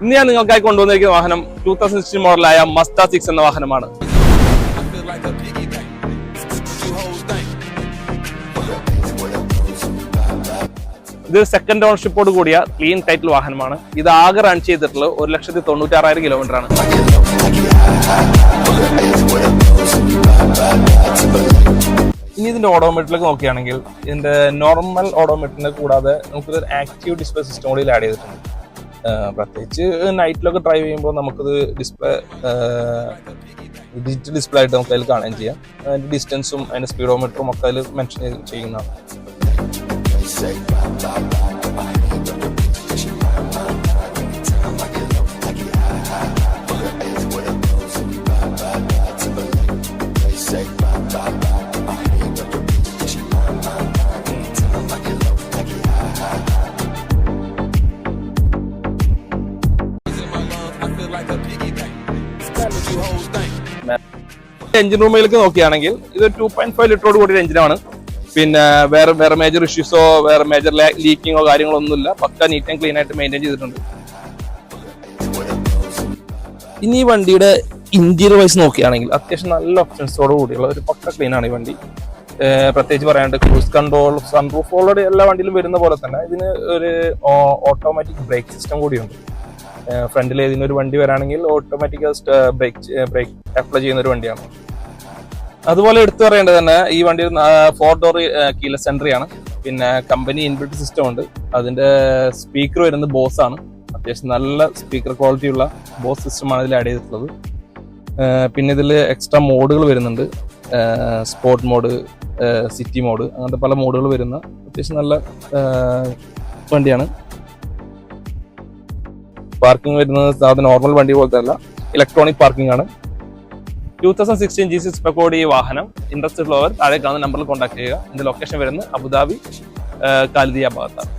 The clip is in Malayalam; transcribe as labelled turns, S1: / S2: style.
S1: ഇന്ന് ഞാൻ നിങ്ങൾക്കായി കൊണ്ടുവന്നിരിക്കുന്ന വാഹനം 2016 മോഡലായ മസ്ത 6 എന്ന വാഹനമാണ്. ഇത് സെക്കൻഡ് ഓണർഷിപ്പോട് കൂടിയ ക്ലീൻ ടൈറ്റിൽ വാഹനമാണ്. ഇത് ആകെ റൺ ചെയ്തിട്ടുള്ളത് 1,96,000 കിലോമീറ്റർ ആണ്. ഇനി ഇതിന്റെ ഓഡോമീറ്ററിലേക്ക് നോക്കുകയാണെങ്കിൽ ഇതിന്റെ നോർമൽ ഓഡോമീറ്ററിനെ കൂടാതെ നമുക്കൊരു ആക്റ്റീവ് ഡിസ്പ്ലേ സിസ്റ്റം കൂടി ആഡ് ചെയ്തിട്ടുണ്ട്. പ്രത്യേകിച്ച് നൈറ്റിലൊക്കെ ഡ്രൈവ് ചെയ്യുമ്പോൾ നമുക്കത് ഡിസ്പ്ലേ ഡിജിറ്റൽ ഡിസ്പ്ലേ ആയിട്ട് നമുക്ക് അതിൽ കാണുകയും ചെയ്യാം. അതിന്റെ ഡിസ്റ്റൻസും അതിന്റെ സ്പീഡോമീറ്ററും ഒക്കെ അതിൽ മെൻഷൻ ചെയ്യുന്നതാണ്. എഞ്ചിൻ റൂമിലേക്ക് നോക്കുകയാണെങ്കിൽ ഇത് 2.5 ലിറ്ററോട് കൂടിയ എഞ്ചിനാണ്. പിന്നെ വേറെ മേജർ ഇഷ്യൂസോ വേറെ മേജർ ലീക്കിങ്ങോ കാര്യങ്ങളോ ഒന്നുമില്ല. പക്ക നീറ്റ് ആൻഡ് ക്ലീൻ ആയിട്ട് മെയിൻറ്റെയിൻ ചെയ്തിട്ടുണ്ട്. ഇനി ഈ വണ്ടിയുടെ ഇന്റീരിയർ വൈസ് നോക്കുകയാണെങ്കിൽ അത്യാവശ്യം നല്ല ഓപ്ഷൻസോട് കൂടിയുള്ള ഒരു പക്ക ക്ലീൻ ആണ് ഈ വണ്ടി. പ്രത്യേകിച്ച് പറയാണ്ട് ക്രൂസ് കൺട്രോൾ, സൺറൂഫ് ഓൾറെഡി എല്ലാ വണ്ടിയിലും വരുന്ന പോലെ തന്നെ ഇതിന് ഒരു ഓട്ടോമാറ്റിക് ബ്രേക്ക് സിസ്റ്റം കൂടിയുണ്ട്. ഫ്രണ്ടിൽ ഇതിനൊരു വണ്ടി വരാണെങ്കിൽ ഓട്ടോമാറ്റിക് ബ്രേക്ക് അപ്ലൈ ചെയ്യുന്ന ഒരു വണ്ടിയാണ്. അതുപോലെ എടുത്തു പറയേണ്ടത് തന്നെ ഈ വണ്ടി 4 ഡോർ കീലെസ് എൻട്രി ആണ്. പിന്നെ കമ്പനി ഇൻബിൽറ്റ് സിസ്റ്റം ഉണ്ട്. അതിന്റെ സ്പീക്കർ വരുന്നത് ബോസ് ആണ്. അത്യാവശ്യം നല്ല സ്പീക്കർ ക്വാളിറ്റി ഉള്ള ബോസ് സിസ്റ്റമാണ് ഇതിൽ ആഡ് ചെയ്തിട്ടുള്ളത്. പിന്നെ ഇതിൽ എക്സ്ട്രാ മോഡുകൾ വരുന്നുണ്ട്. സ്പോർട്ട് മോഡ്, സിറ്റി മോഡ്, അങ്ങനത്തെ പല മോഡുകൾ വരുന്ന അത്യാവശ്യം നല്ല വണ്ടിയാണ്. പാർക്കിംഗ് വരുന്നത് നോർമൽ വണ്ടി പോലത്തെ അല്ല, ഇലക്ട്രോണിക് പാർക്കിംഗ് ആണ്. 2016 G6 സ്പെക്കോഡ് ഈ വാഹനം ഇൻട്രസ്റ്റഡ് ഉള്ളവർ താഴെ കാണുന്ന നമ്പറിൽ കോൺടാക്ട് ചെയ്യുക. ഇതിന്റെ ലൊക്കേഷൻ വരുന്നത് അബുദാബി കാലിദിയ ഭാഗത്താണ്.